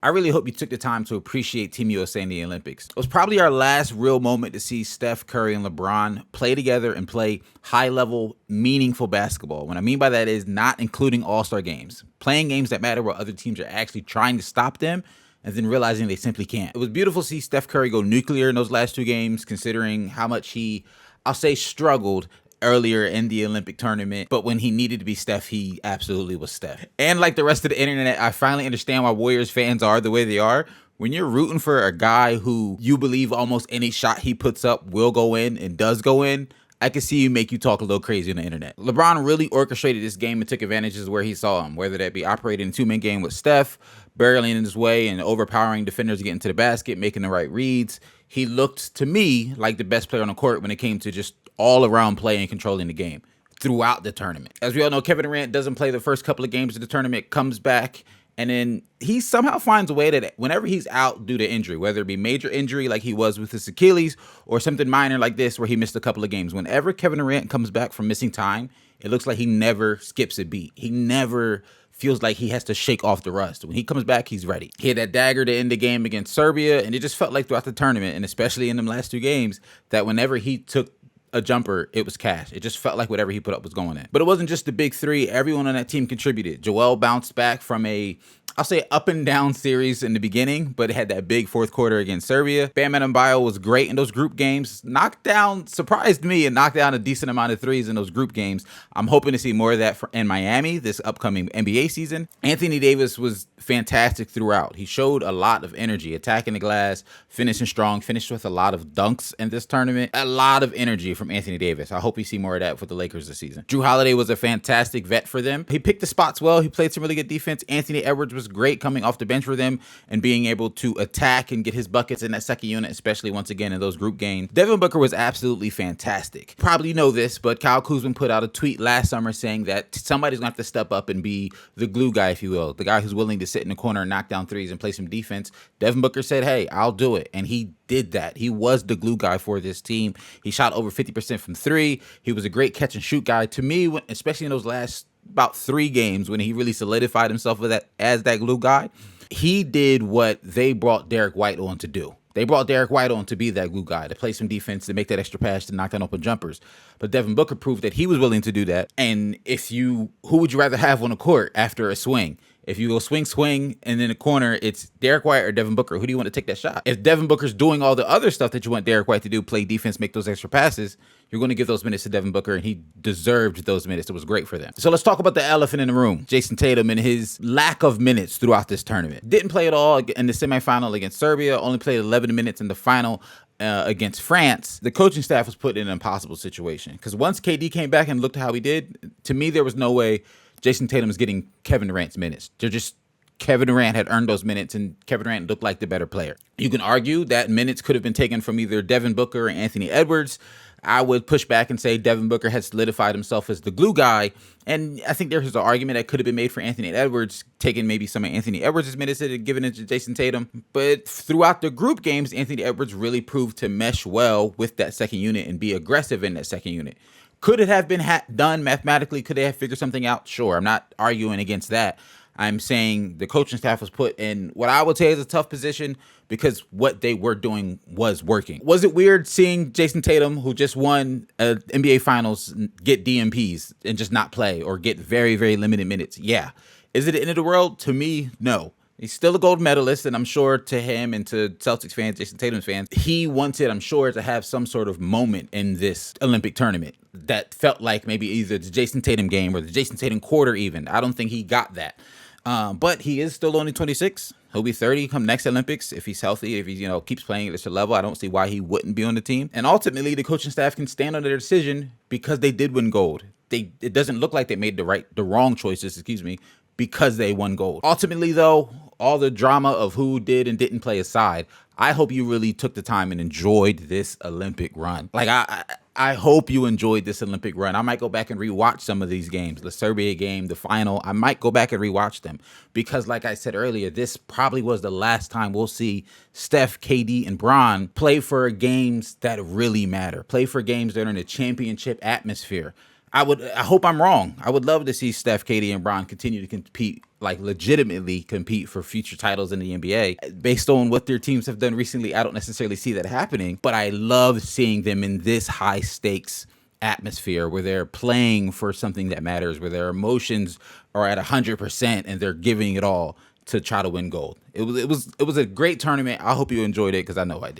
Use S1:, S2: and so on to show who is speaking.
S1: I really hope you took the time to appreciate Team USA in the Olympics. It was probably our last real moment to see Steph Curry and LeBron play together and play high-level, meaningful basketball. What I mean by that is not including all-star games, playing games that matter where other teams are actually trying to stop them and then realizing they simply can't. It was beautiful to see Steph Curry go nuclear in those last two games, considering how much he, I'll say, struggled earlier in the Olympic tournament, but when he needed to be Steph, he absolutely was Steph. And like the rest of the internet, I finally understand why Warriors fans are the way they are. When you're rooting for a guy who you believe almost any shot he puts up will go in and does go in, I can see you make you talk a little crazy on the internet. LeBron really orchestrated this game and took advantages where he saw him, whether that be operating a two-man game with Steph, barreling in his way and overpowering defenders to get into the basket, making the right reads. He looked, to me, like the best player on the court when it came to just all-around play and controlling the game throughout the tournament. As we all know, Kevin Durant doesn't play the first couple of games of the tournament, comes back, and then he somehow finds a way that whenever he's out due to injury, whether it be major injury like he was with his Achilles or something minor like this where he missed a couple of games, whenever Kevin Durant comes back from missing time, it looks like he never skips a beat. He never feels like he has to shake off the rust. When he comes back, he's ready. He had that dagger to end the game against Serbia, and it just felt like throughout the tournament, and especially in them last two games, that whenever he took a jumper, it was cash. It just felt like whatever he put up was going in. But it wasn't just the big three. Everyone on that team contributed. Joel bounced back from I'll say up and down series in the beginning, but it had that big fourth quarter against Serbia. Bam Adebayo was great in those group games. Surprised me and knocked down a decent amount of threes in those group games. I'm hoping to see more of that in Miami this upcoming NBA season. Anthony Davis was fantastic throughout. He showed a lot of energy, attacking the glass, finishing strong, finished with a lot of dunks in this tournament. A lot of energy from Anthony Davis. I hope we see more of that for the Lakers this season. Jrue Holiday was a fantastic vet for them. He picked the spots well. He played some really good defense. Anthony Edwards was great coming off the bench for them and being able to attack and get his buckets in that second unit, especially once again in those group games. Devin Booker was absolutely fantastic. Probably know this, but Kyle Kuzma put out a tweet last summer saying that somebody's going to have to step up and be the glue guy, if you will, the guy who's willing to sit in the corner and knock down threes and play some defense. Devin Booker said, hey, I'll do it. And he did that. He was the glue guy for this team. He shot over 50% from three. He was a great catch and shoot guy. To me, especially in those last about 3 games when he really solidified himself as that glue guy, he did what they brought Derek White on to do. They brought Derek White on to be that glue guy, to play some defense, to make that extra pass, to knock down open jumpers. But Devin Booker proved that he was willing to do that. And who would you rather have on the court after a swing? If you go swing, and in the corner, it's Derek White or Devin Booker. Who do you want to take that shot? If Devin Booker's doing all the other stuff that you want Derek White to do, play defense, make those extra passes, you're going to give those minutes to Devin Booker, and he deserved those minutes. It was great for them. So let's talk about the elephant in the room, Jason Tatum and his lack of minutes throughout this tournament. Didn't play at all in the semifinal against Serbia, only played 11 minutes in the final against France. The coaching staff was put in an impossible situation because once KD came back and looked at how he did, to me, there was no way Jason Tatum is getting Kevin Durant's minutes. Kevin Durant had earned those minutes, and Kevin Durant looked like the better player. You can argue that minutes could have been taken from either Devin Booker or Anthony Edwards. I would push back and say Devin Booker has solidified himself as the glue guy, and I think there's an argument that could have been made for Anthony Edwards, taking maybe some of Anthony Edwards' minutes and giving it to Jason Tatum. But throughout the group games, Anthony Edwards really proved to mesh well with that second unit and be aggressive in that second unit. Could it have been done mathematically? Could they have figured something out? Sure. I'm not arguing against that. I'm saying the coaching staff was put in what I would say is a tough position because what they were doing was working. Was it weird seeing Jason Tatum, who just won NBA Finals, get DMPs and just not play or get very, very limited minutes? Yeah. Is it the end of the world? To me, no. He's still a gold medalist, and I'm sure to him and to Celtics fans, Jason Tatum fans, he wanted, I'm sure, to have some sort of moment in this Olympic tournament that felt like maybe either the Jason Tatum game or the Jason Tatum quarter even. I don't think he got that. But he is still only 26. He'll be 30 come next Olympics if he's healthy, if he keeps playing at this level. I don't see why he wouldn't be on the team. And ultimately, the coaching staff can stand on their decision because they did win gold. It doesn't look like they made the wrong choices, because they won gold. Ultimately, though, all the drama of who did and didn't play aside, I hope you really took the time and enjoyed this Olympic run. Like, I hope you enjoyed this Olympic run. I might go back and rewatch some of these games, the Serbia game, the final. I might go back and rewatch them because, like I said earlier, this probably was the last time we'll see Steph, KD, and Bron play for games that really matter, play for games that are in a championship atmosphere. I hope I'm wrong. I would love to see Steph, KD, and Bron continue to compete like legitimately compete for future titles in the NBA. Based on what their teams have done recently, I don't necessarily see that happening, but I love seeing them in this high stakes atmosphere where they're playing for something that matters, where their emotions are at 100% and they're giving it all to try to win gold. It was a great tournament. I hope you enjoyed it because I know I did.